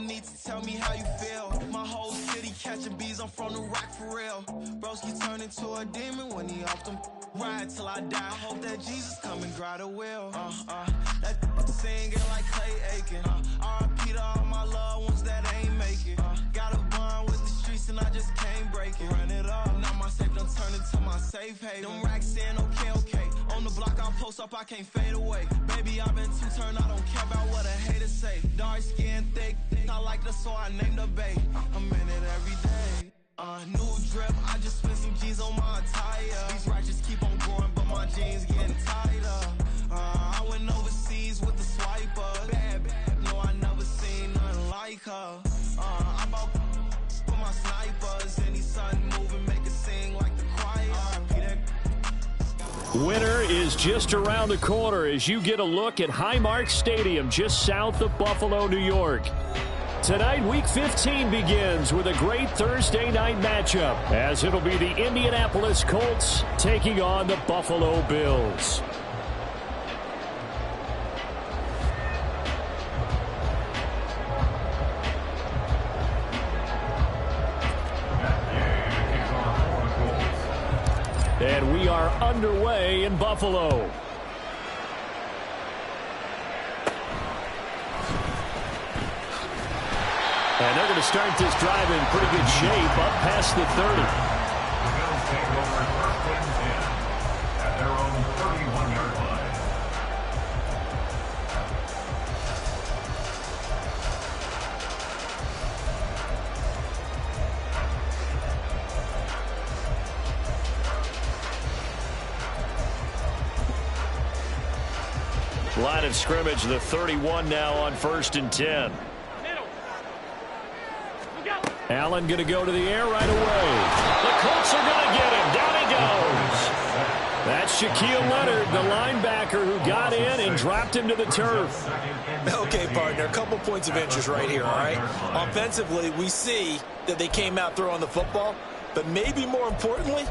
don't need to tell me how you feel. My whole city catching bees, I'm from the rock for real. Broski turn into a demon when he off them. Ride till I die, I hope that Jesus come and grab the wheel. That singing like Clay Aiken. R.I.P. to all my loved ones that ain't make it. Got a bond with the streets and I just can't break it. Run it up, now my safe done turn into my safe haven. Them racks in, okay. On the block I post up, I can't fade away. Baby, I've been too turned, I don't care about what a hater say. Dark skin, thick, I like the so I named the bay. I'm in it every day. New drip, I just spent some G's on my attire. These righteous keep on growing, but my jeans getting tighter. I went overseas with the swiper. Bad, no, I never seen nothing like her. I bought for my snipers. Any sun moving, make it sing like the choir. Winter is just around the corner as you get a look at Highmark Stadium just south of Buffalo, New York. Tonight, Week 15 begins with a great Thursday night matchup as it'll be the Indianapolis Colts taking on the Buffalo Bills. And we are underway in Buffalo. And they're going to start this drive in pretty good shape up past the 30. The Bills take over first and 10 at their own 31-yard line. Line of scrimmage, the 31 now on first and 10. Allen going to go to the air right away. The Colts are going to get him. Down he goes. That's Shaquille Leonard, the linebacker who got in and dropped him to the turf. Okay, partner, a couple points of interest right here, all right? Offensively, we see that they came out throwing the football, but maybe more importantly,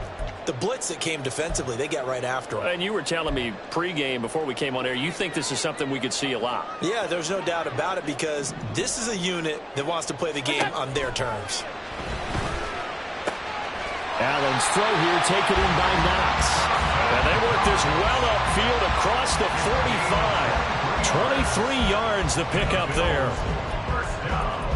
the blitz that came defensively, they got right after him. And you were telling me pregame before we came on air, you think this is something we could see a lot. Yeah, there's no doubt about it because this is a unit that wants to play the game on their terms. Allen's throw here taken in by Knox. And they work this well upfield across the 45. 23 yards the pickup there.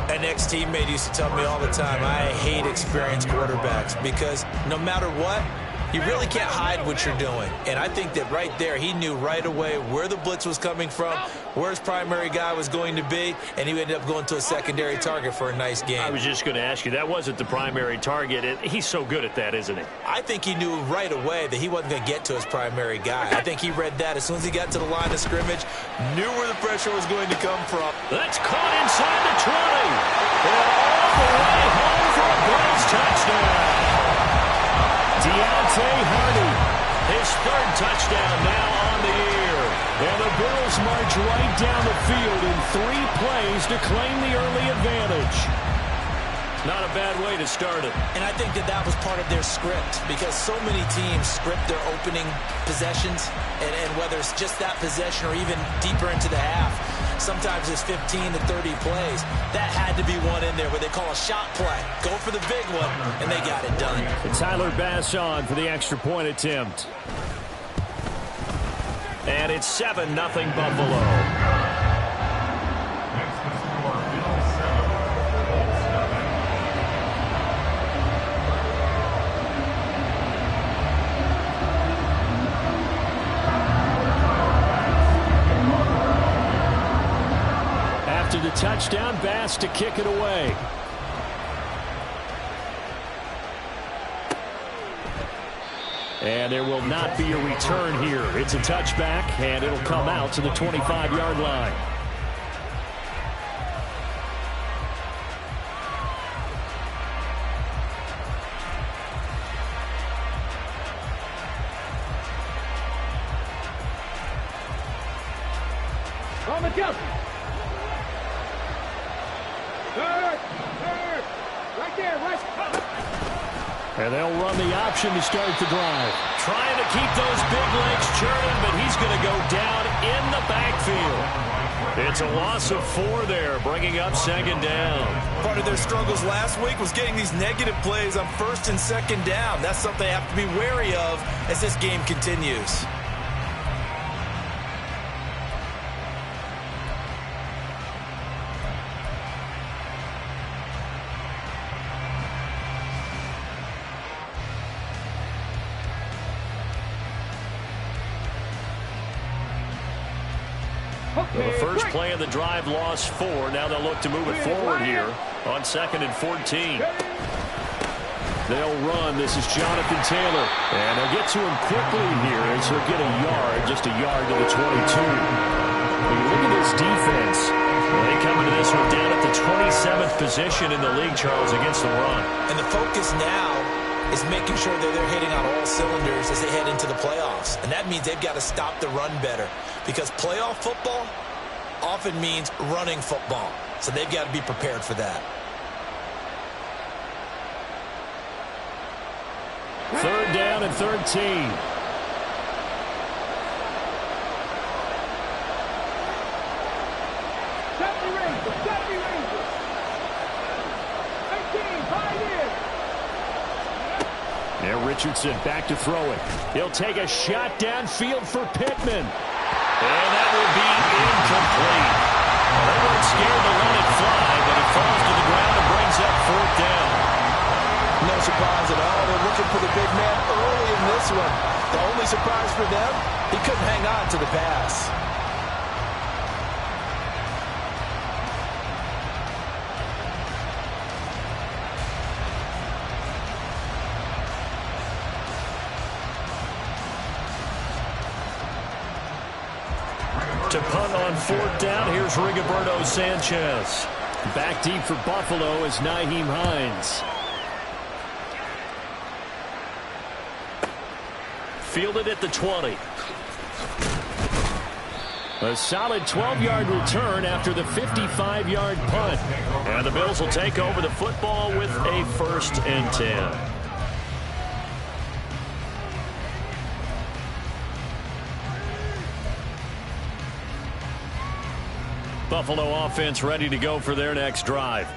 An ex-teammate used to tell me all the time, I hate experienced quarterbacks because no matter what, you really can't hide what you're doing. And I think that right there, he knew right away where the blitz was coming from, where his primary guy was going to be, and he ended up going to a secondary target for a nice game. I was just going to ask you, that wasn't the primary target. He's so good at that, isn't he? I think he knew right away that he wasn't going to get to his primary guy. I think he read that as soon as he got to the line of scrimmage, knew where the pressure was going to come from. That's caught inside the 20. And all the way home for a Bills touchdown. Deontay Hardy, his third touchdown now on the year. And the Bills march right down the field in 3 plays to claim the early advantage. Not a bad way to start it. And I think that that was part of their script because so many teams script their opening possessions, and whether it's just that possession or even deeper into the half, sometimes it's 15 to 30 plays. That had to be one in there where they call a shot play. Go for the big one, and they got it done. And Tyler Bass on for the extra point attempt. And it's 7-0 Buffalo. Next to score, Bills 7, Colts nothing. After the touchdown, Bass to kick it away. And there will not be a return here. It's a touchback, and it'll come out to the 25-yard line. And they'll run the option to start the drive. Trying to keep those big legs churning, but he's going to go down in the backfield. It's a loss of 4 there, bringing up second down. Part of their struggles last week was getting these negative plays on first and second down. That's something they have to be wary of as this game continues. Well, the first play of the drive lost 4. Now they'll look to move it forward here on 2nd and 14. They'll run. This is Jonathan Taylor. And they'll get to him quickly here as he'll get a yard, just a yard to the 22. When you look at this defense, they come into this one down at the 27th position in the league, Charles, against the run. And the focus now is making sure that they're hitting on all cylinders as they head into the playoffs. And that means they've got to stop the run better, because playoff football often means running football. So they've got to be prepared for that. 3rd down and 13. Now Richardson back to throw it. He'll take a shot downfield for Pittman. And that will be incomplete. They weren't scared to let it fly, but it falls to the ground and brings up 4th down. No surprise at all. They're looking for the big man early in this one. The only surprise for them, he couldn't hang on to the pass. To punt on 4th down, here's Rigoberto Sanchez. Back deep for Buffalo is Nyheim Hines. Fielded at the 20. A solid 12-yard return after the 55-yard punt. And the Bills will take over the football with a 1st and 10. Buffalo offense ready to go for their next drive.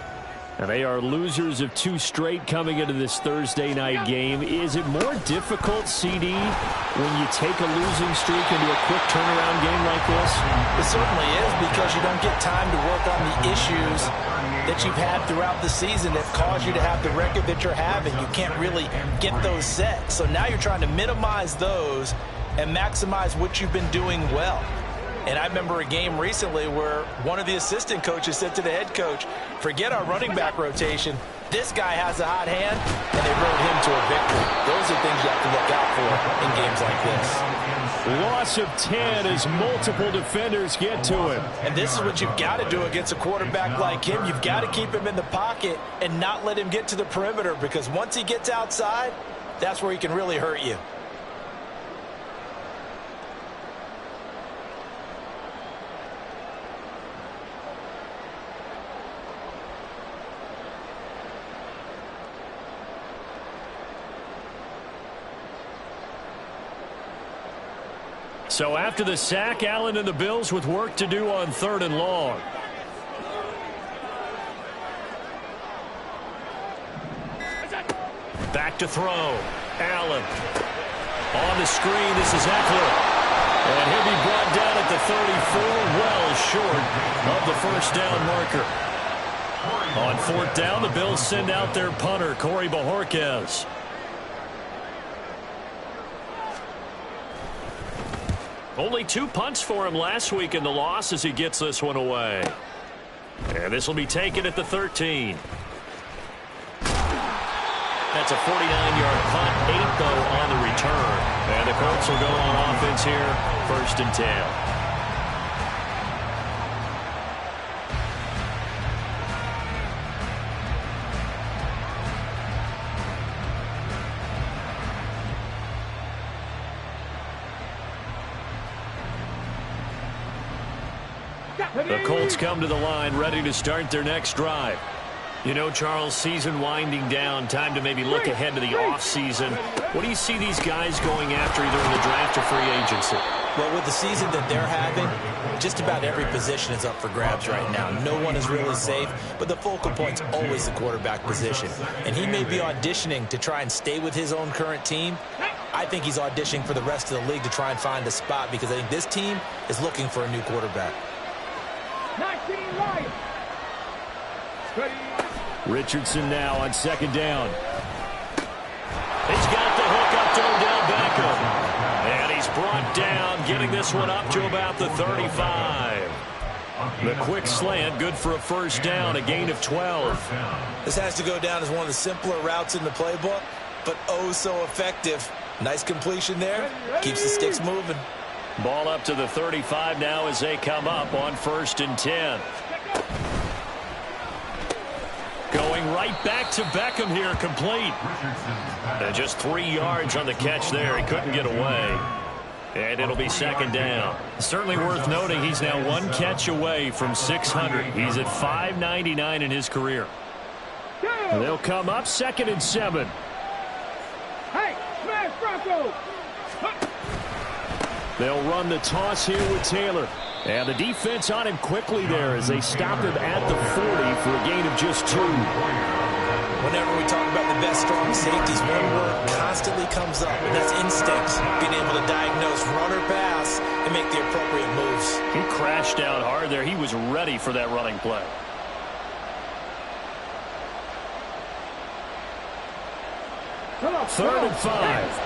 And they are losers of 2 straight coming into this Thursday night game. Is it more difficult, CD, when you take a losing streak into a quick turnaround game like this? It certainly is, because you don't get time to work on the issues that you've had throughout the season that cause you to have the record that you're having. You can't really get those set. So now you're trying to minimize those and maximize what you've been doing well. And I remember a game recently where one of the assistant coaches said to the head coach, forget our running back rotation. This guy has a hot hand, and they rode him to a victory. Those are things you have to look out for in games like this. Loss of 10 as multiple defenders get to him. And this is what you've got to do against a quarterback like him. You've got to keep him in the pocket and not let him get to the perimeter, because once he gets outside, that's where he can really hurt you. So after the sack, Allen and the Bills with work to do on 3rd and long. Back to throw. Allen. On the screen, this is Eckler. And he'll be brought down at the 34, well short of the 1st down marker. On 4th down, the Bills send out their punter, Corey Bojorquez. Only 2 punts for him last week in the loss as he gets this one away. And this will be taken at the 13. That's a 49-yard punt, 8 though on the return. And the Colts will go on offense here, 1st and 10. The Colts come to the line ready to start their next drive. You know, Charles, season winding down, time to maybe look ahead to the offseason. What do you see these guys going after either in the draft or free agency? Well, with the season that they're having, just about every position is up for grabs right now. No one is really safe, but the focal point's always the quarterback position. And he may be auditioning to try and stay with his own current team. I think he's auditioning for the rest of the league to try and find a spot because I think this team is looking for a new quarterback. 19 right. Richardson now on second down. He's got the hook up to Odell Beckham. And he's brought down, getting this one up to about the 35. The quick slant, good for a first down, a gain of 12. This has to go down as one of the simpler routes in the playbook, but oh so effective. Nice completion there. Keeps the sticks moving. Ball up to the 35 now as they come up on 1st and 10. Going right back to Beckham here, complete. And just 3 yards on the catch there. He couldn't get away. And it'll be second down. Certainly worth noting he's now 1 catch away from 600. He's at 599 in his career. They'll come up 2nd and 7. Hey, smash Bronco! They'll run the toss here with Taylor. And the defense on him quickly there as they stop him at the 40 for a gain of just 2. Whenever we talk about the best strong safeties, one word constantly comes up, and that's instinct. Being able to diagnose run or pass and make the appropriate moves. He crashed out hard there. He was ready for that running play. Third and 5.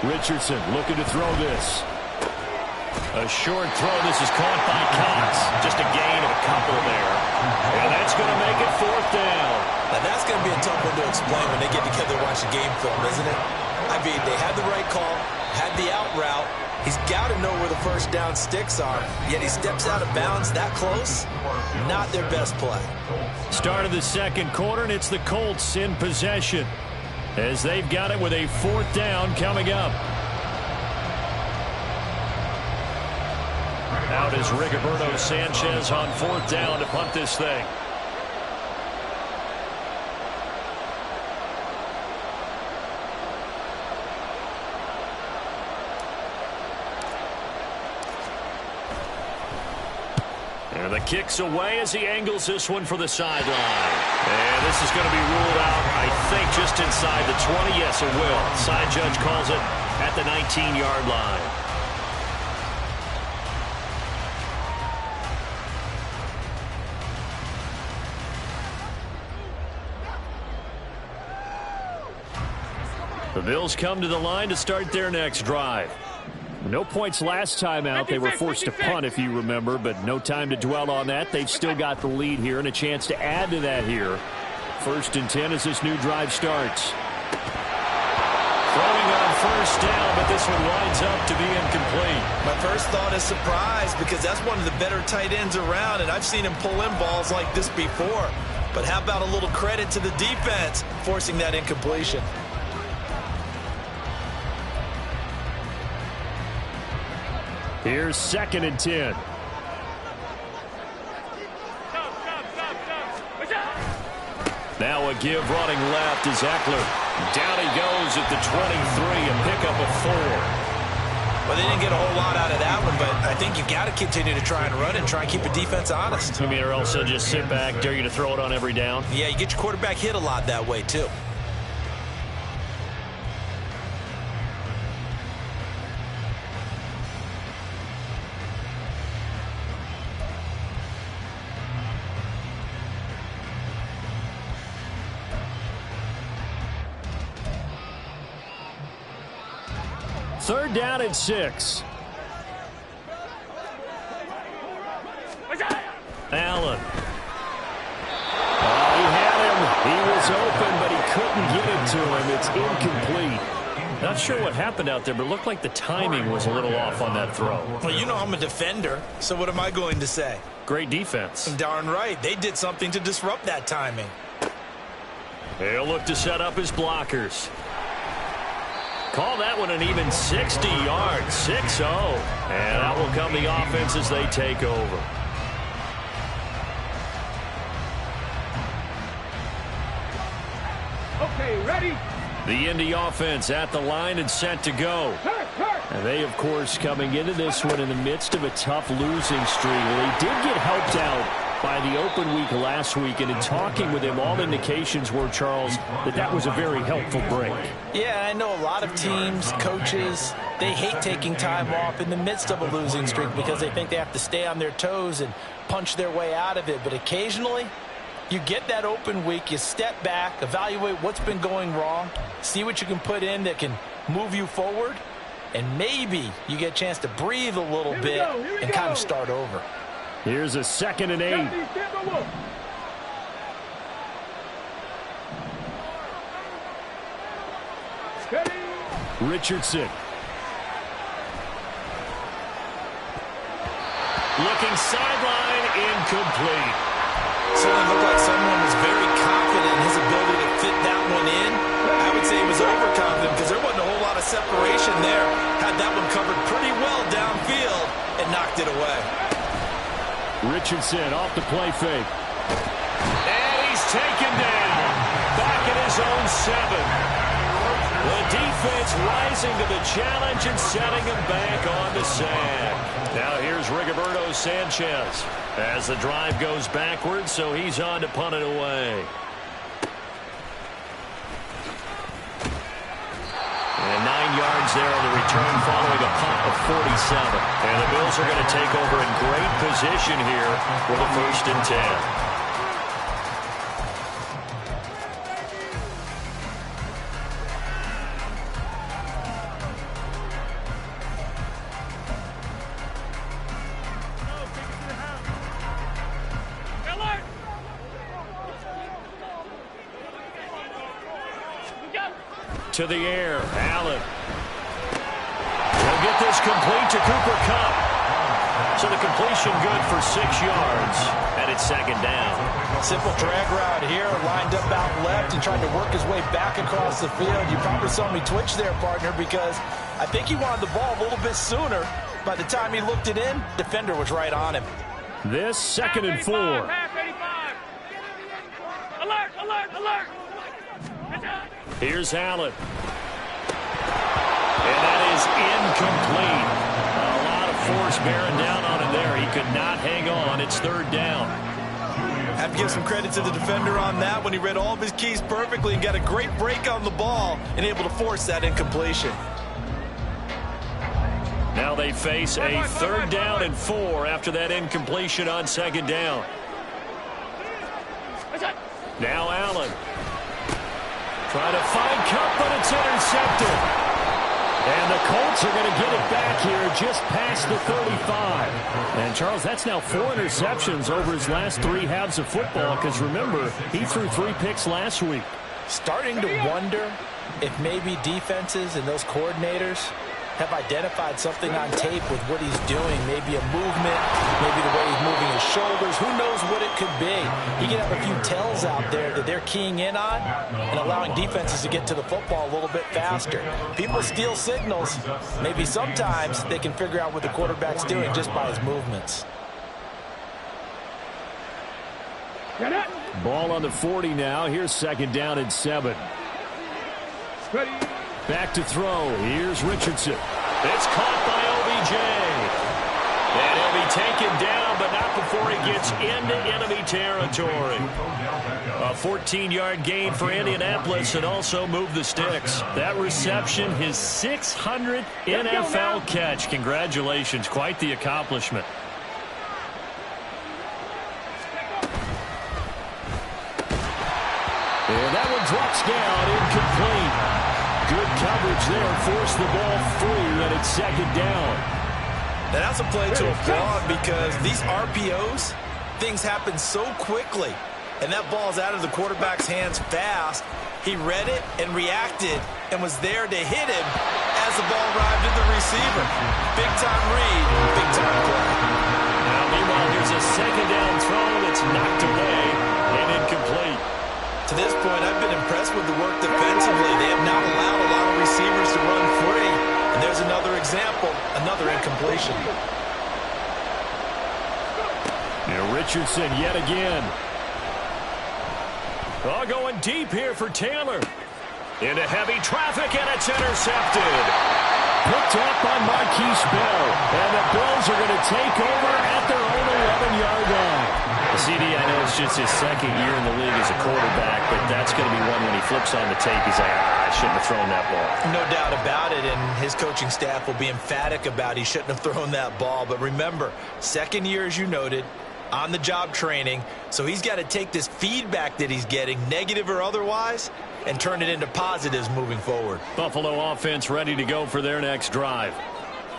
Richardson looking to throw this. A short throw. This is caught by Cox. Just a gain of a couple there. And that's going to make it 4th down. Now that's going to be a tough one to explain when they get together and watch the game film, isn't it? I mean, they had the right call, had the out route. He's got to know where the first down sticks are, yet he steps out of bounds that close. Not their best play. Start of the second quarter, and it's the Colts in possession as they've got it with a 4th down coming up. Out is Rigoberto Sanchez on 4th down to punt this thing. And the kick's away as he angles this one for the sideline. And this is going to be ruled out, I think, just inside the 20. Yes, it will. Side judge calls it at the 19-yard line. The Bills come to the line to start their next drive. No points last time out. They were forced to punt, if you remember, but no time to dwell on that. They've still got the lead here and a chance to add to that here. 1st and 10 as this new drive starts. Throwing on 1st down, but this one winds up to be incomplete. My first thought is surprise because that's one of the better tight ends around, and I've seen him pull in balls like this before. But how about a little credit to the defense forcing that incompletion? Here's 2nd and 10. Now a give running left is Eckler. Down he goes at the 23, a pickup of 4. Well, they didn't get a whole lot out of that one, but I think you've got to continue to try and run and try and keep the defense honest. I mean, or else they'll just sit back, dare you to throw it on every down. Yeah, you get your quarterback hit a lot that way, too. Third down and 6. Allen. He had him. He was open, but he couldn't get it to him. It's incomplete. Not sure what happened out there, but it looked like the timing was a little off on that throw. Well, you know I'm a defender, so what am I going to say? Great defense. Darn right. They did something to disrupt that timing. He'll look to set up his blockers. Call that one an even 60 yards, 6-0. And that will come the offense as they take over. Okay, ready? The Indy offense at the line and set to go. And they, of course, coming into this one in the midst of a tough losing streak. Well, they did get helped out by the open week last week, and in talking with him, all indications were, Charles, that was a very helpful break. Yeah, I know a lot of teams, coaches, they hate taking time off in the midst of a losing streak because they think they have to stay on their toes and punch their way out of it. But occasionally, you get that open week, you step back, evaluate what's been going wrong, see what you can put in that can move you forward, and maybe you get a chance to breathe a little bit and kind of start over. Here's a 2nd and 8. Richardson. Looking sideline, incomplete. Certainly looked like someone was very confident in his ability to fit that one in. I would say he was overconfident because there wasn't a whole lot of separation there. Had that one covered pretty well downfield and knocked it away. Richardson off the play fake. And he's taken down. Back at his own 7. The defense rising to the challenge and setting him back on the sand. Now here's Rigoberto Sanchez as the drive goes backwards, so he's on to punt it away. And 9 yards there on the return following a punt of 47. And the Bills are going to take over in great position here for the 1st and 10. To the air, Allen. He'll get this complete to Cooper Kupp. So the completion good for 6 yards, and it's 2nd down. Simple drag route here, lined up out left and tried to work his way back across the field. You probably saw me twitch there, partner, because I think he wanted the ball a little bit sooner. By the time he looked it in, defender was right on him. This 2nd and 4. Alert, alert, alert. Here's Allen. And that is incomplete. A lot of force bearing down on him there. He could not hang on. It's 3rd down. Have to give some credit to the defender on that when he read all of his keys perfectly and got a great break on the ball and able to force that incompletion. Now they face a 3rd down and 4 after that incompletion on 2nd down. Now Allen. Trying to find Kupp, but it's intercepted. And the Colts are going to get it back here just past the 35. And, Charles, that's now 4 interceptions over his last 3 halves of football because, remember, he threw 3 picks last week. Starting to wonder if maybe defenses and those coordinators have identified something on tape with what he's doing. Maybe a movement, maybe the way he's moving his shoulders. Who knows what it could be? He could have a few tells out there that they're keying in on and allowing defenses to get to the football a little bit faster. People steal signals. Maybe sometimes they can figure out what the quarterback's doing just by his movements. Ball on the 40 now. Here's 2nd down and 7. Ready. Back to throw. Here's Richardson. It's caught by OBJ. And he'll be taken down, but not before he gets into enemy territory. A 14-yard gain for Indianapolis and also move the sticks. That reception, his 600th NFL catch. Congratulations. Quite the accomplishment. And that one drops down, incomplete. Good coverage there, forced the ball free, and it's 2nd down. Now that's a play to applaud because these RPOs, things happen so quickly. And that ball's out of the quarterback's hands fast. He read it and reacted and was there to hit him as the ball arrived at the receiver. Big-time read, big-time play. Now, meanwhile, here's a 2nd down throw that's knocked away and incomplete. To this point, I've been impressed with the work defensively. They have not allowed a lot of receivers to run another incompletion. Now Richardson yet again. Oh, going deep here for Taylor. Into heavy traffic, and it's intercepted. Picked up by Marquise Bell. And the Bills are going to take over at their own 11-yard line. CD, I know it's just his second year in the league as a quarterback, but that's going to be one when he flips on the tape, he's like, I shouldn't have thrown that ball. No doubt about it, and his coaching staff will be emphatic about he shouldn't have thrown that ball. But remember, second year, as you noted, on-the-job training, so he's got to take this feedback that he's getting, negative or otherwise, and turn it into positives moving forward. Buffalo offense ready to go for their next drive.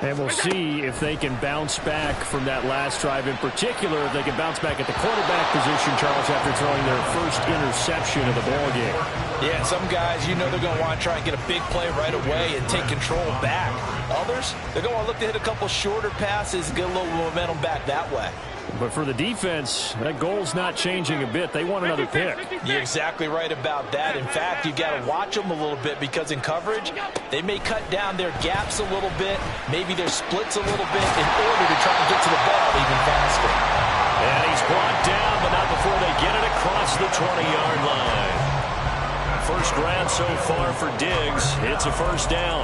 And we'll see if they can bounce back from that last drive. In particular, if they can bounce back at the quarterback position, Charles, after throwing their first interception of the ballgame. Yeah, some guys, you know they're going to want to try and get a big play right away and take control back. Others, they're going to look to hit a couple shorter passes, get a little momentum back that way. But for the defense, that goal's not changing a bit. They want another pick. You're exactly right about that. In fact, you've got to watch them a little bit because in coverage, they may cut down their gaps a little bit, maybe their splits a little bit in order to try and get to the ball even faster. And he's brought down, but not before they get it across the 20-yard line. First grab so far for Diggs. It's a first down.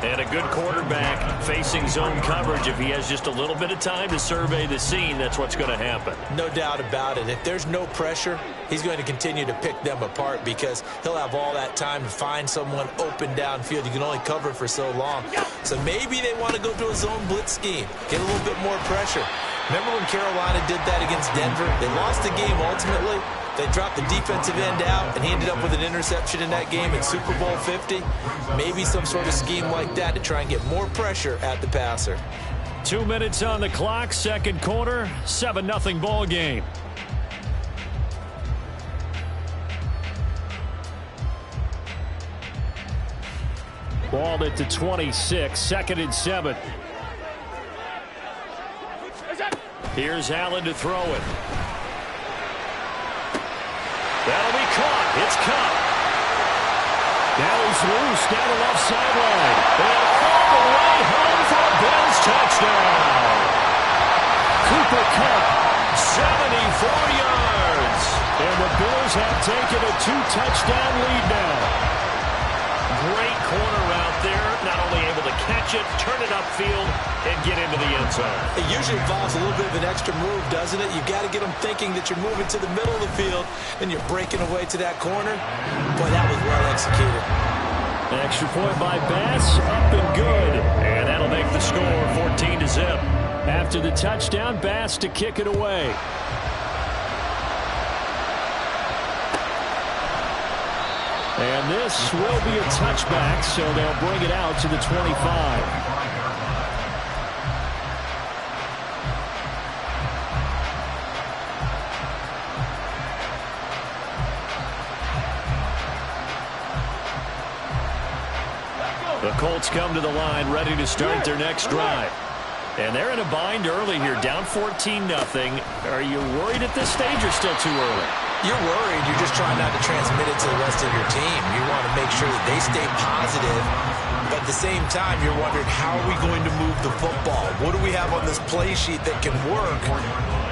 And a good quarterback facing zone coverage. If he has just a little bit of time to survey the scene, that's what's going to happen. No doubt about it. If there's no pressure, he's going to continue to pick them apart because he'll have all that time to find someone open downfield. You can only cover for so long. So maybe they want to go to a zone blitz scheme, get a little bit more pressure. Remember when Carolina did that against Denver? They lost the game ultimately. They dropped the defensive end out, and he ended up with an interception in that game in Super Bowl 50. Maybe some sort of scheme like that to try and get more pressure at the passer. 2 minutes on the clock, second quarter, 7-0 ball game. Ball at the 26, second and 7. Here's Allen to throw it. That'll be caught. It's Cup. Now he's loose down the left sideline. And all the way home for a Bills touchdown. Cooper Kupp, 74 yards. And the Bills have taken a 2-touchdown lead now. Great corner out there. Not only able to catch it, turn it upfield, and get into the end zone. It usually involves a little bit of an extra move, doesn't it? You've got to get them thinking that you're moving to the middle of the field and you're breaking away to that corner. Boy, that was well executed. An extra point by Bass, up and good. And that'll make the score 14-0. After the touchdown, Bass to kick it away. And this will be a touchback, so they'll bring it out to the 25. The Colts come to the line, ready to start their next drive. And they're in a bind early here, down 14-0. Are you worried at this stage or still too early? You're worried. You're just trying not to transmit it to the rest of your team. You want to make sure that they stay positive. But at the same time, you're wondering, how are we going to move the football? What do we have on this play sheet that can work?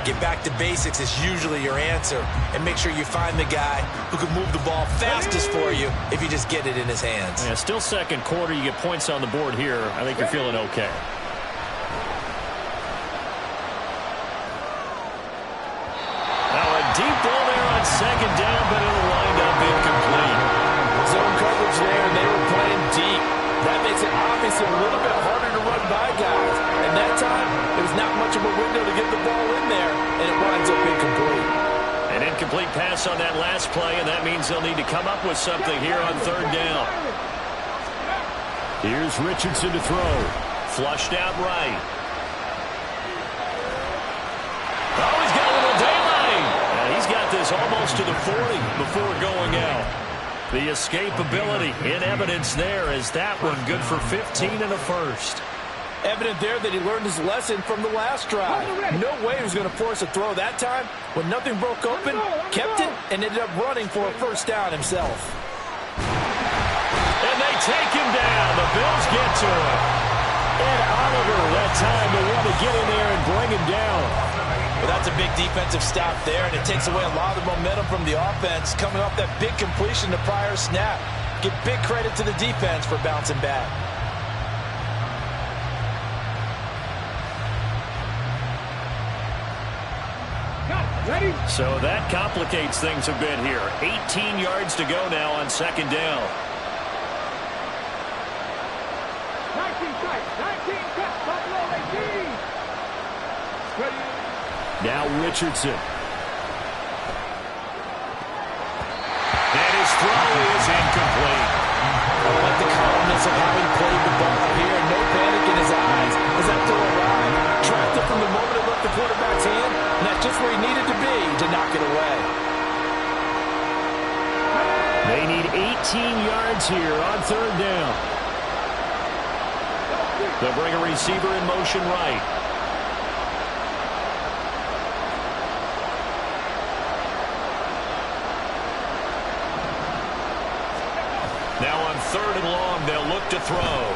Get back to basics is usually your answer. And make sure you find the guy who can move the ball fastest for you if you just get it in his hands. Yeah, still second quarter. You get points on the board here. I think you're feeling okay. Deep ball there on second down, but it'll wind up incomplete. Zone coverage there, and they were playing deep. That makes it obviously a little bit harder to run by guys. And that time, there was not much of a window to get the ball in there, and it winds up incomplete. An incomplete pass on that last play, and that means they'll need to come up with something here on third down. Here's Richardson to throw. Flushed out right. Oh, he's got a little daylight. He's got this almost to the 40 before going out. The escapability in evidence there as that one good for 15 and a first. Evident there that he learned his lesson from the last drive. No way he was going to force a throw that time. When nothing broke open, kept it, and ended up running for a first down himself. And they take him down. The Bills get to him. Ed Oliver led get in there and bring him down. Well, that's a big defensive stop there, and it takes away a lot of the momentum from the offense coming off that big completion the prior snap. Give big credit to the defense for bouncing back. Ready? So that complicates things a bit here. 18 yards to go now on second down. 19 tight, 19 cut, Buffalo 18. Ready? Now Richardson. And his throw is incomplete. I like the calmness of how he played the ball here. No panic in his eyes as that throw arrived. Tracked it from the moment it left the quarterback's hand, and that's just where he needed to be to knock it away. They need 18 yards here on third down. They'll bring a receiver in motion right. Now on third and long, they'll look to throw.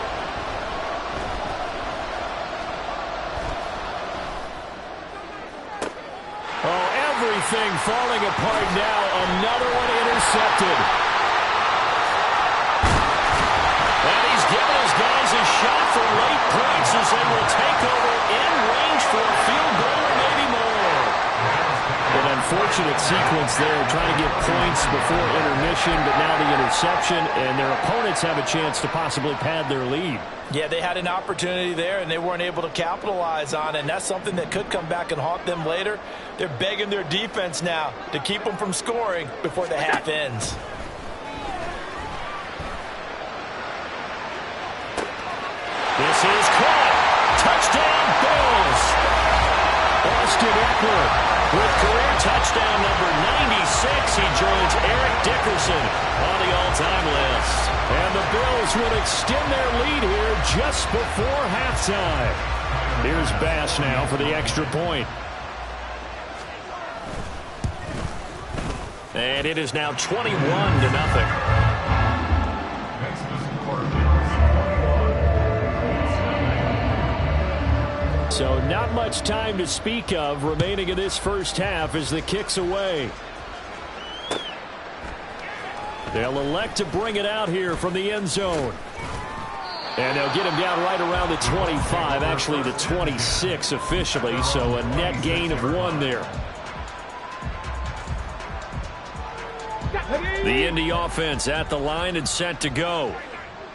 Oh, everything falling apart now. Another one intercepted. And he's given his guys a shot for late points as they will take over in range for a field goal or maybe more. An unfortunate sequence there, trying to get points before intermission, but now the interception, and their opponents have a chance to possibly pad their lead. Yeah, they had an opportunity there, and they weren't able to capitalize on it, and that's something that could come back and haunt them later. They're begging their defense now to keep them from scoring before the half ends. This is caught. Touchdown, Bills. Austin Eckler with career touchdown number 96. He joins Eric Dickerson on the all-time list. And the Bills will extend their lead here just before halftime. Here's Bass now for the extra point. And it is now 21-0. So not much time to speak of remaining in this first half as the kick's away. They'll elect to bring it out here from the end zone. And they'll get him down right around the 25, actually the 26 officially, so a net gain of 1 there. The Indy offense at the line and set to go.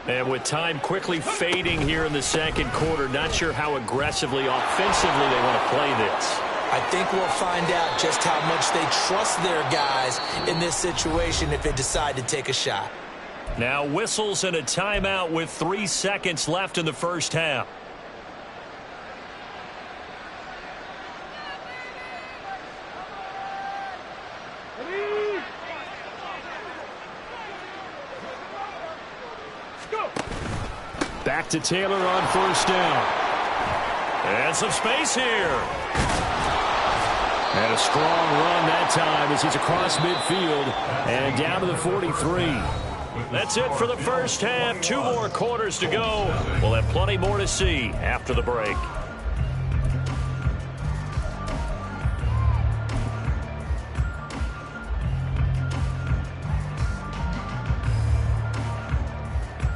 And with time quickly fading here in the second quarter, not sure how aggressively, offensively they want to play this. I think we'll find out just how much they trust their guys in this situation if they decide to take a shot. Now whistles and a timeout with 3 seconds left in the first half. Back to Taylor on first down. And some space here. And a strong run that time as he's across midfield and down to the 43. That's it for the first half. 2 more quarters to go. We'll have plenty more to see after the break.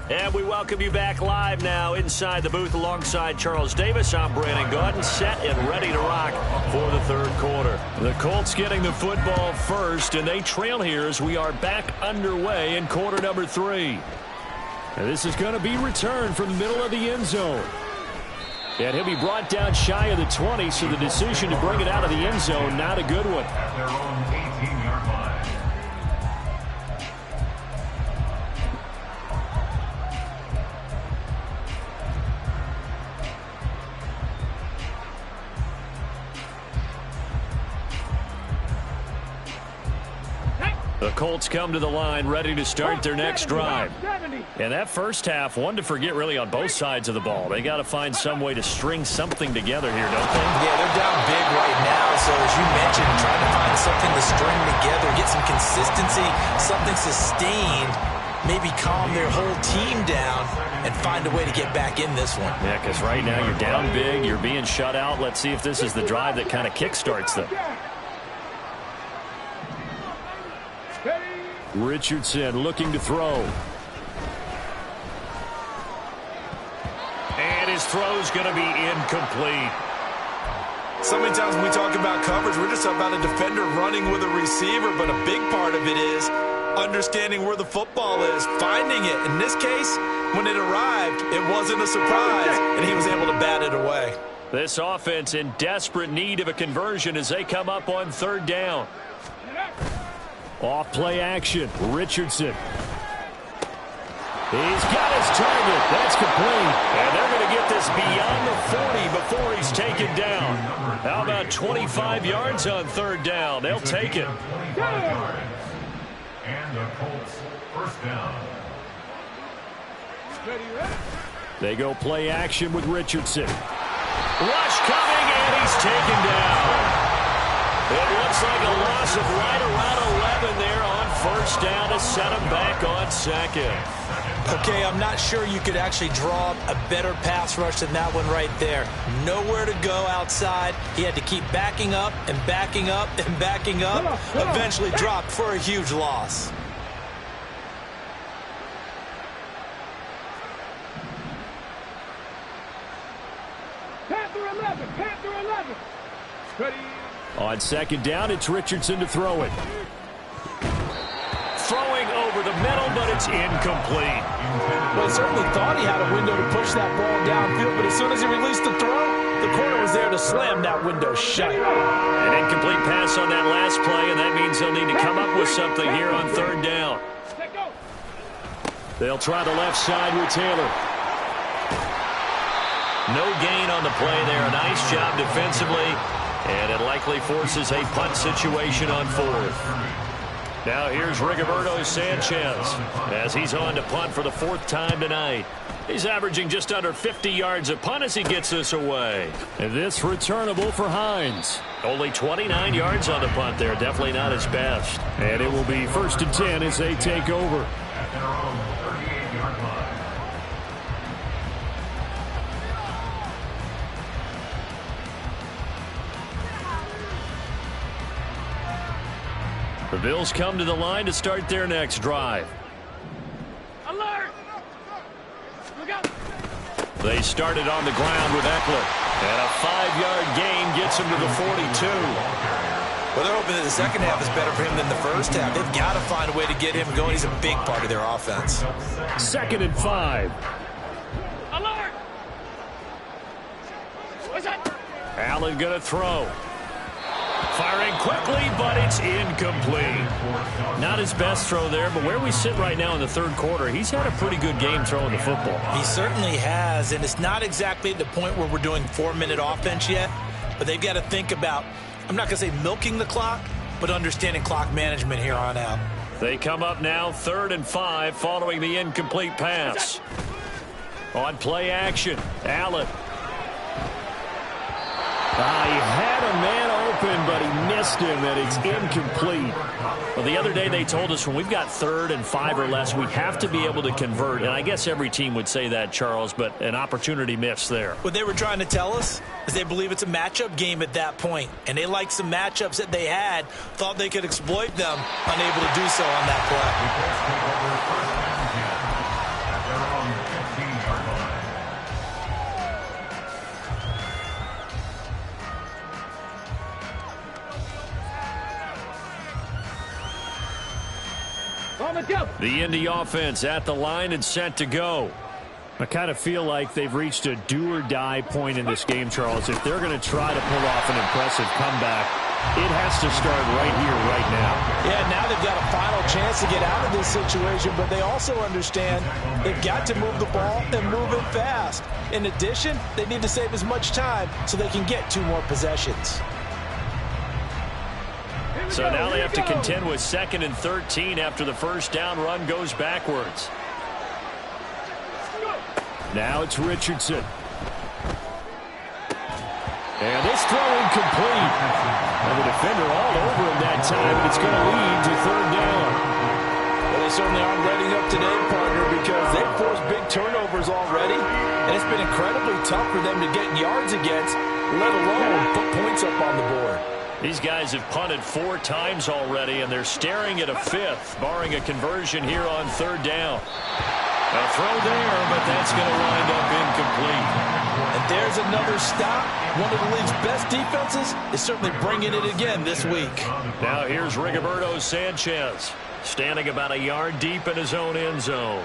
And we welcome you back live now inside the booth alongside Charles Davis. I'm Brandon Gaudin, set and ready to rock for the third quarter. The Colts getting the football first, and they trail here as we are back underway in quarter number 3. And this is going to be returned from the middle of the end zone. And he'll be brought down shy of the 20, so the decision to bring it out of the end zone, not a good one. At their own 18-yard line. The Colts come to the line ready to start their next drive. And that first half, one to forget really on both sides of the ball. They got to find some way to string something together here, don't they? Yeah, they're down big right now. So as you mentioned, trying to find something to string together, get some consistency, something sustained. maybe calm their whole team down and find a way to get back in this one. Yeah, because right now you're down big, you're being shut out. Let's see if this is the drive that kind of kickstarts them. Richardson looking to throw. And his throw's going to be incomplete. So many times when we talk about coverage, we're just about a defender running with a receiver, but a big part of it is understanding where the football is, finding it. In this case, when it arrived, it wasn't a surprise, and he was able to bat it away. This offense in desperate need of a conversion as they come up on third down. Off play action, Richardson. He's got his target. That's complete. And they're going to get this beyond the 40 before he's taken down. How about 25 yards on third down? They'll take it. And the Colts first down. They go play action with Richardson. Rush coming, and he's taken down. It looks like a loss of right around 11 there on first down to set him back on second. Okay, I'm not sure you could actually draw a better pass rush than that one right there. Nowhere to go outside. He had to keep backing up and backing up and backing up. Eventually dropped for a huge loss. Panther 11, Panther 11. Ready. On second down, it's Richardson to throw it. Throwing over the middle, but it's incomplete. Well, he certainly thought he had a window to push that ball downfield, but as soon as he released the throw, the corner was there to slam that window shut. An incomplete pass on that last play, and that means they'll need to come up with something here on third down. They'll try the left side with Taylor. No gain on the play there. A nice job defensively, and it likely forces a punt situation on fourth. Now here's Rigoberto Sanchez as he's on to punt for the fourth time tonight. He's averaging just under 50 yards a punt as he gets this away. And this returnable for Hines. Only 29 yards on the punt there. Definitely not his best. And it will be 1st and 10 as they take over. At their own 38-yard line. The Bills come to the line to start their next drive. Alert! Look out! They started on the ground with Eckler. And a 5-yard gain gets him to the 42. Well, they're hoping that the second half is better for him than the first half. They've got to find a way to get him going. He's a big part of their offense. 2nd and 5. Alert! What's that? Allen going to throw. Firing quickly, but it's incomplete. Not his best throw there, but where we sit right now in the third quarter, he's had a pretty good game throwing the football. He certainly has, and it's not exactly at the point where we're doing 4-minute offense yet, but they've got to think about, I'm not going to say milking the clock, but understanding clock management here on out. They come up now 3rd and 5 following the incomplete pass. On play action, Allen. He had a man open, but he missed him, and it's incomplete. Well, the other day they told us when we've got 3rd and 5 or less, we have to be able to convert. And I guess every team would say that, Charles, but an opportunity missed there. What they were trying to tell us is they believe it's a matchup game at that point, and they liked some matchups that they had, thought they could exploit them, unable to do so on that play. At their own 15-yard line. The Indy offense at the line and set to go. I kind of feel like they've reached a do-or-die point in this game, Charles. If they're going to try to pull off an impressive comeback, it has to start right here, right now. Yeah, now they've got a final chance to get out of this situation, but they also understand they've got to move the ball and move it fast. In addition, they need to save as much time so they can get 2 more possessions. So now they have to contend with 2nd and 13 after the first down run goes backwards. Now it's Richardson. And this throw incomplete. And the defender all over him that time, and it's going to lead to 3rd down. Well, they they certainly aren't letting up today, partner, because they've forced big turnovers already, and it's been incredibly tough for them to get yards against, let alone put points up on the board. These guys have punted 4 times already, and they're staring at a 5th, barring a conversion here on 3rd down. A throw there, but that's going to wind up incomplete. And there's another stop. One of the league's best defenses is certainly bringing it again this week. Now here's Rigoberto Sanchez, standing about a yard deep in his own end zone.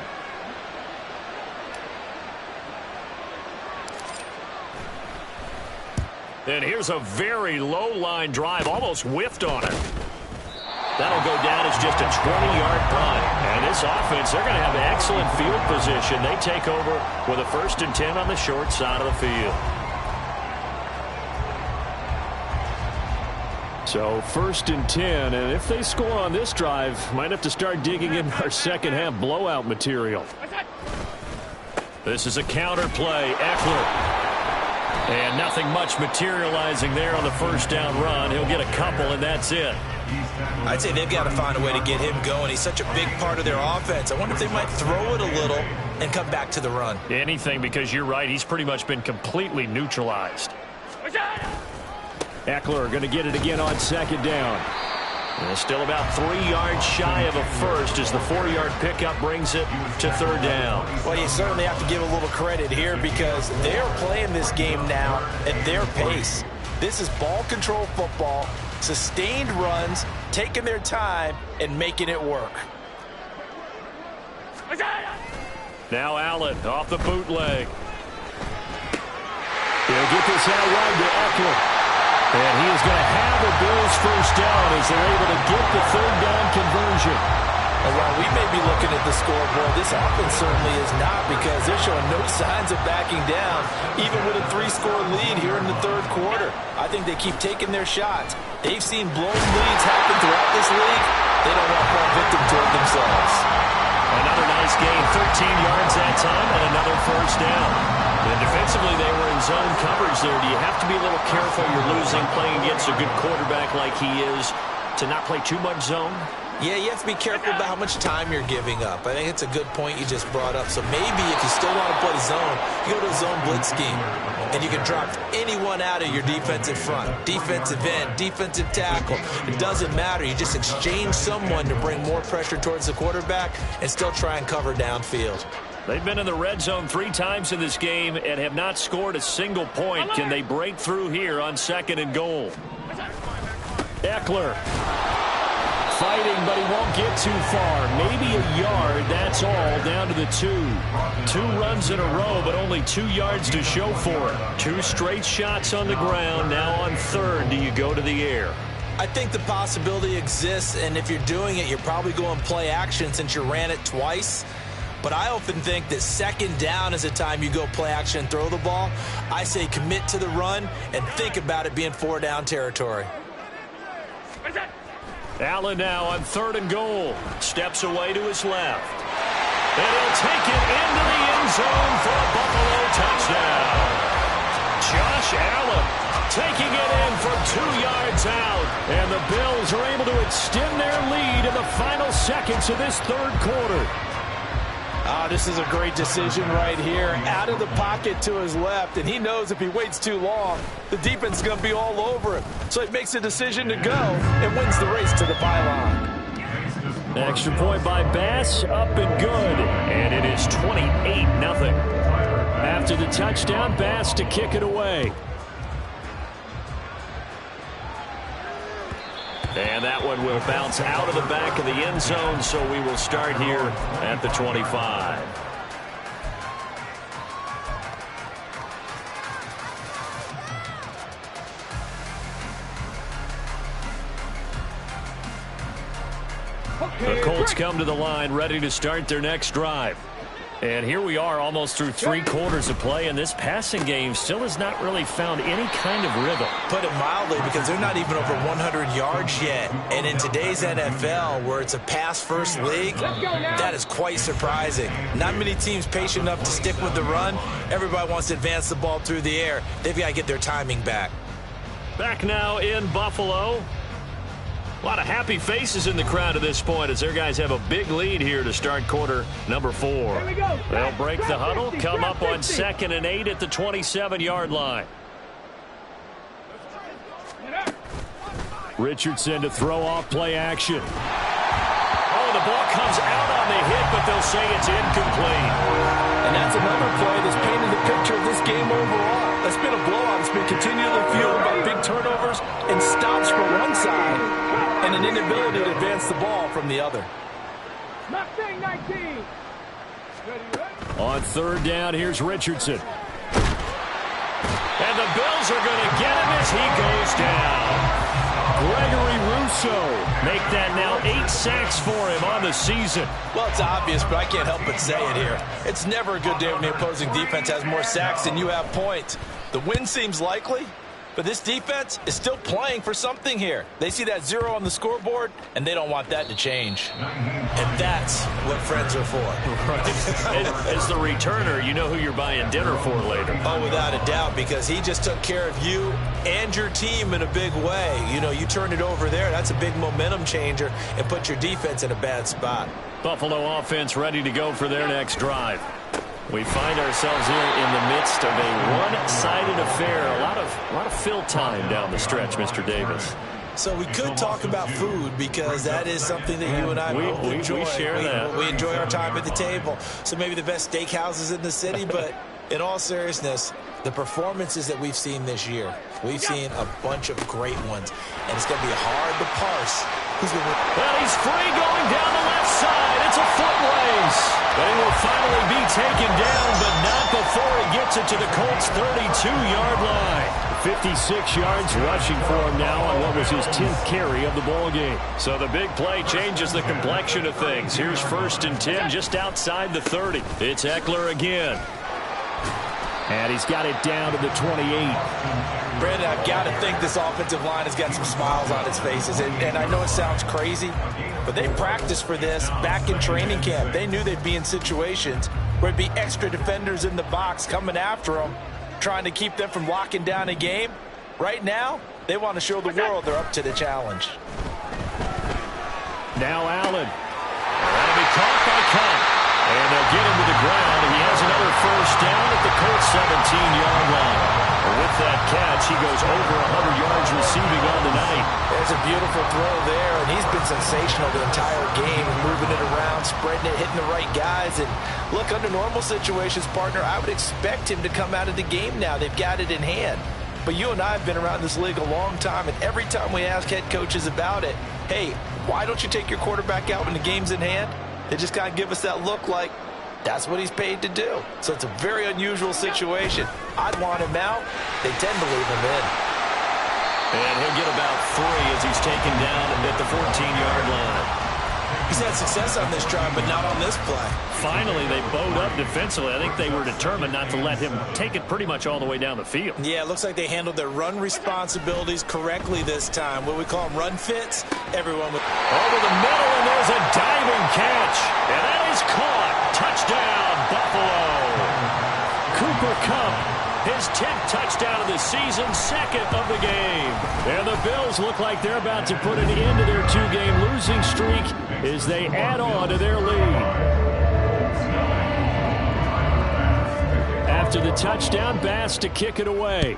And here's a very low line drive, almost whiffed on it. That'll go down as just a 20-yard punt. And this offense, they're going to have excellent field position. They take over with a 1st and 10 on the short side of the field. So 1st and 10, and if they score on this drive, might have to start digging in our second half blowout material. This is a counter play. Eckler. And nothing much materializing there on the 1st down run. He'll get a couple, and that's it. I'd say they've got to find a way to get him going. He's such a big part of their offense. I wonder if they might throw it a little and come back to the run. Anything, because you're right. He's pretty much been completely neutralized. Eckler going to get it again on 2nd down. And still about 3 yards shy of a 1st as the 4-yard pickup brings it to 3rd down. Well, you certainly have to give a little credit here because they're playing this game now at their pace. This is ball control football, sustained runs, taking their time, and making it work. Now Allen off the bootleg. He'll get this out wide to Eckler. And he is going to have the Bills' 1st down as they're able to get the 3rd down conversion. And while we may be looking at the scoreboard, this offense certainly is not, because they're showing no signs of backing down, even with a 3-score lead here in the 3rd quarter. I think they keep taking their shots. They've seen blown leads happen throughout this league. They don't want to fall victim to it themselves. Another nice gain, 13 yards that time, and another 1st down. And defensively, they were in zone coverage there. Do you have to be a little careful? You're losing, playing against a good quarterback like he is, to not play too much zone? Yeah, you have to be careful about how much time you're giving up. I think it's a good point you just brought up. So maybe if you still want to play zone, you go to a zone blitz scheme, and you can drop anyone out of your defensive front, defensive end, defensive tackle. It doesn't matter. You just exchange someone to bring more pressure towards the quarterback and still try and cover downfield. They've been in the red zone 3 times in this game and have not scored a single point. Can they break through here on 2nd and goal? Eckler fighting, but he won't get too far. Maybe a yard, that's all, down to the 2. 2 runs in a row, but only 2 yards to show for it. 2 straight shots on the ground. Now on 3rd, do you go to the air? I think the possibility exists, and if you're doing it, you're probably going play action since you ran it twice. But I often think that 2nd down is the time you go play action and throw the ball. I say commit to the run and think about it being 4-down territory. Allen now on 3rd and goal. Steps away to his left. And he'll take it into the end zone for a Buffalo touchdown. Josh Allen taking it in from 2 yards out. And the Bills are able to extend their lead in the final seconds of this 3rd quarter. This is a great decision right here. Out of the pocket to his left, and he knows if he waits too long, the defense is going to be all over him. So he makes a decision to go and wins the race to the pylon. Extra point by Bass, up and good. And it is 28-0. After the touchdown, Bass to kick it away. And that one will bounce out of the back of the end zone, so we will start here at the 25. The Colts come to the line ready to start their next drive. And here we are almost through 3 quarters of play, and this passing game still has not really found any kind of rhythm. Put it mildly, because they're not even over 100 yards yet. And in today's NFL, where it's a pass-first league, that is quite surprising. Not many teams patient enough to stick with the run. Everybody wants to advance the ball through the air. They've got to get their timing back. Back now in Buffalo. A lot of happy faces in the crowd at this point as their guys have a big lead here to start quarter number 4. They'll break the huddle, come up on 2nd and 8 at the 27-yard line. Richardson to throw off play action. Oh, the ball comes out on the hit, but they'll say it's incomplete. And that's another play that's painted the picture of this game overall. That's been a blowout. It's been continually fueled by big turnovers and stops from one side and an inability to advance the ball from the other. Mustang 19. On 3rd down, here's Richardson. And the Bills are going to get him as he goes down. Gregory Rousseau make that now 8 sacks for him on the season. Well, it's obvious, but I can't help but say it here. It's never a good day when the opposing defense has more sacks than you have points. The win seems likely, but this defense is still playing for something here. They see that 0 on the scoreboard, and they don't want that to change. And that's what friends are for. Right. As the returner, you know who you're buying dinner for later. Oh, without a doubt, because he just took care of you and your team in a big way. You know, you turn it over there, that's a big momentum changer and put your defense in a bad spot. Buffalo offense ready to go for their next drive. We find ourselves here in the midst of a one-sided affair. A lot of fill time down the stretch, Mr. Davis. So we could talk about food because that is something that you and I both enjoy. We share that. We enjoy our time at the table. So maybe the best steakhouses in the city, but in all seriousness, the performances that we've seen this year, we've seen a bunch of great ones, and it's going to be hard to parse who's going to win. Well, he's free going down the left side. It's a foot race. But he will finally be taken down, but not before he gets it to the Colts' 32-yard line. 56 yards rushing for him now on what was his 10th carry of the ball game. So the big play changes the complexion of things. Here's 1st and 10 just outside the 30. It's Eckler again. And he's got it down to the 28. Brandon, I've got to think this offensive line has got some smiles on its faces. And I know it sounds crazy, but they practiced for this back in training camp. They knew they'd be in situations where there'd be extra defenders in the box coming after them, trying to keep them from locking down a game. Right now, they want to show the world they're up to the challenge. Now Allen. That'll be caught by Cup. And they'll get him to the ground. He has another 1st down at the Colts' 17-yard line. With that catch, he goes over 100 yards receiving on the night. There's a beautiful throw there, and he's been sensational the entire game, moving it around, spreading it, hitting the right guys. And look, under normal situations, partner, I would expect him to come out of the game now. They've got it in hand. But you and I have been around this league a long time, and every time we ask head coaches about it, hey, why don't you take your quarterback out when the game's in hand? They just kind of give us that look like that's what he's paid to do. So it's a very unusual situation. I'd want him out. They tend to leave him in. And he'll get about 3 as he's taken down at the 14-yard line. He's had success on this drive, but not on this play. Finally, they bowed up defensively. I think they were determined not to let him take it pretty much all the way down the field. Yeah, it looks like they handled their run responsibilities correctly this time. What we call them run fits. Everyone with over the middle, and there's a diving catch. And that is caught. Touchdown, Buffalo. Cooper Kupp, his 10th touchdown of the season, 2nd of the game. And the Bills look like they're about to put an end to their 2-game losing streak as they add on to their lead. After the touchdown, Bass to kick it away.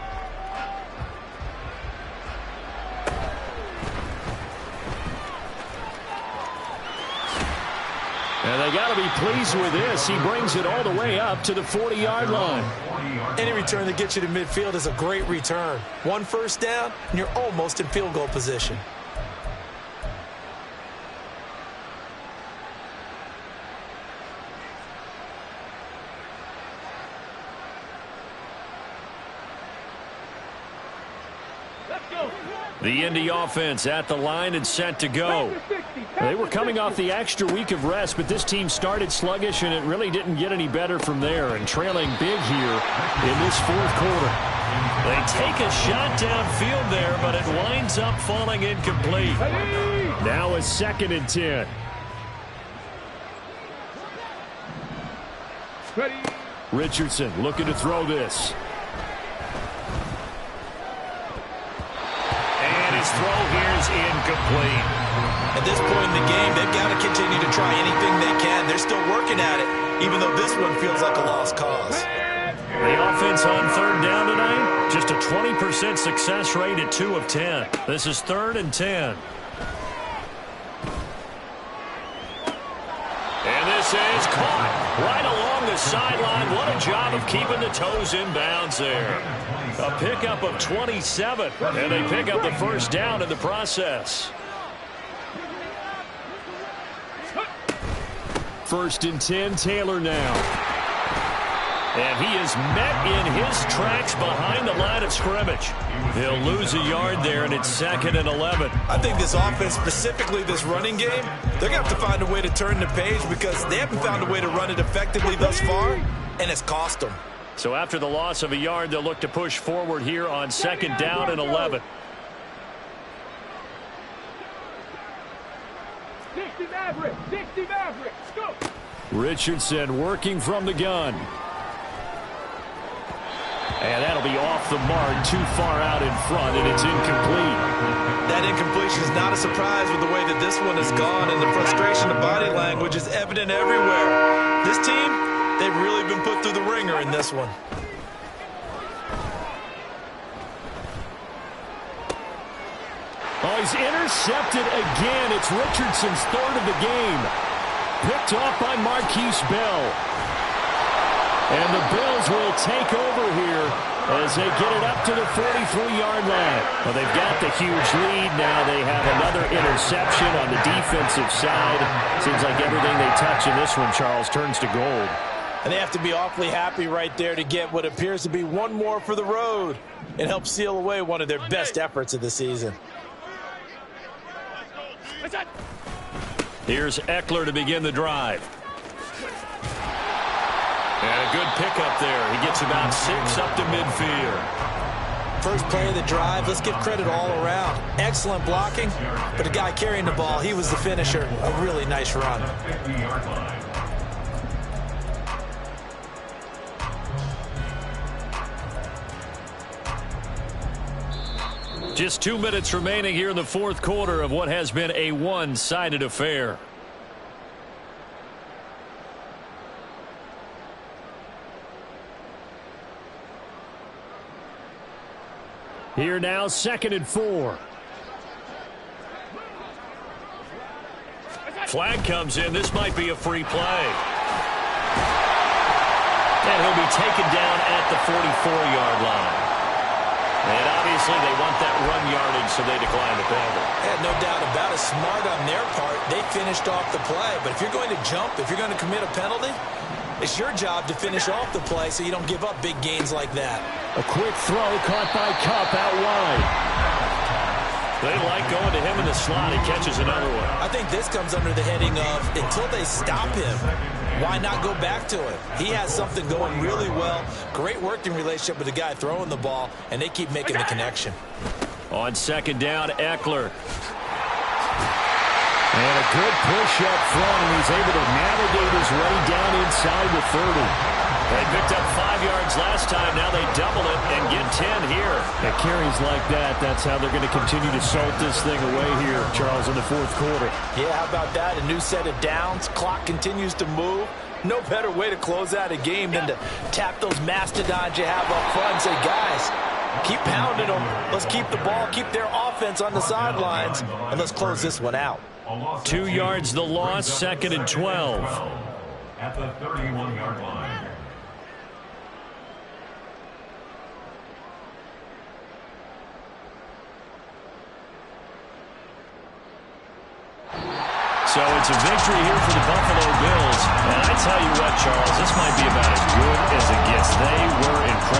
And they got to be pleased with this. He brings it all the way up to the 40-yard line. Any return that gets you to midfield is a great return. 1 first down, and you're almost in field goal position. The Indy offense at the line and set to go. They were coming off the extra week of rest, but this team started sluggish, and it really didn't get any better from there, and trailing big here in this 4th quarter. They take a shot downfield there, but it winds up falling incomplete. Now a 2nd and 10. Richardson looking to throw this. throw here is incomplete. At this point in the game, they've got to continue to try anything they can. They're still working at it, even though this one feels like a lost cause. The offense on third down tonight, just a 20% success rate at 2 of 10. This is 3rd and 10. And this is caught right along the sideline. What a job of keeping the toes in bounds there. A pickup of 27, and they pick up the first down in the process. 1st and 10, Taylor now. And he is met in his tracks behind the line of scrimmage. He'll lose a yard there, and it's 2nd and 11. I think this offense, specifically this running game, they're going to have to find a way to turn the page because they haven't found a way to run it effectively thus far, and it's cost them. So after the loss of a yard, they'll look to push forward here on 2nd down and 11. 60 Mavericks, 60 Mavericks, go! Richardson working from the gun. And that'll be off the mark, too far out in front, and it's incomplete. That incompletion is not a surprise with the way that this one has gone, and the frustration of body language is evident everywhere. This team, they've really been put through the ringer in this one. Oh, he's intercepted again. It's Richardson's 3rd of the game. Picked off by Marquise Bell. And the Bills will take over here as they get it up to the 43-yard line. Well, they've got the huge lead. Now they have another interception on the defensive side. Seems like everything they touch in this one, Charles, turns to gold. And they have to be awfully happy right there to get what appears to be one more for the road. It helps seal away one of their best efforts of the season. Here's Eckler to begin the drive. And a good pickup there. He gets about 6 up to midfield. First play of the drive, let's give credit all around. Excellent blocking, but the guy carrying the ball, he was the finisher. A really nice run. Just 2 minutes remaining here in the 4th quarter of what has been a one-sided affair. Here now, 2nd and 4. Flag comes in. This might be a free play. And he'll be taken down at the 44-yard line. And obviously they want that run yardage, so they decline the penalty. Yeah, no doubt about it. Smart on their part. They finished off the play. But if you're going to jump, if you're going to commit a penalty, it's your job to finish off the play so you don't give up big gains like that. A quick throw caught by Kupp out wide. They like going to him in the slot. He catches another one. I think this comes under the heading of until they stop him, why not go back to him? He has something going really well. Great working relationship with the guy throwing the ball, and they keep making the connection. On 2nd down, Eckler. And a good push up front, and he's able to navigate his way down inside the 30. They picked up 5 yards last time. Now they double it and get 10 here. At carries like that, that's how they're going to continue to salt this thing away here, Charles, in the 4th quarter. Yeah, how about that? A new set of downs. Clock continues to move. No better way to close out a game than to tap those mastodons you have up front and say, guys, keep pounding them. Let's keep the ball, keep their offense on the sidelines, and let's close this one out. 2 yards the loss, 2nd and 12. At the 31-yard line. So it's a victory here for the Buffalo Bills. And I tell you what, Charles, this might be about as good as it gets. They were incredible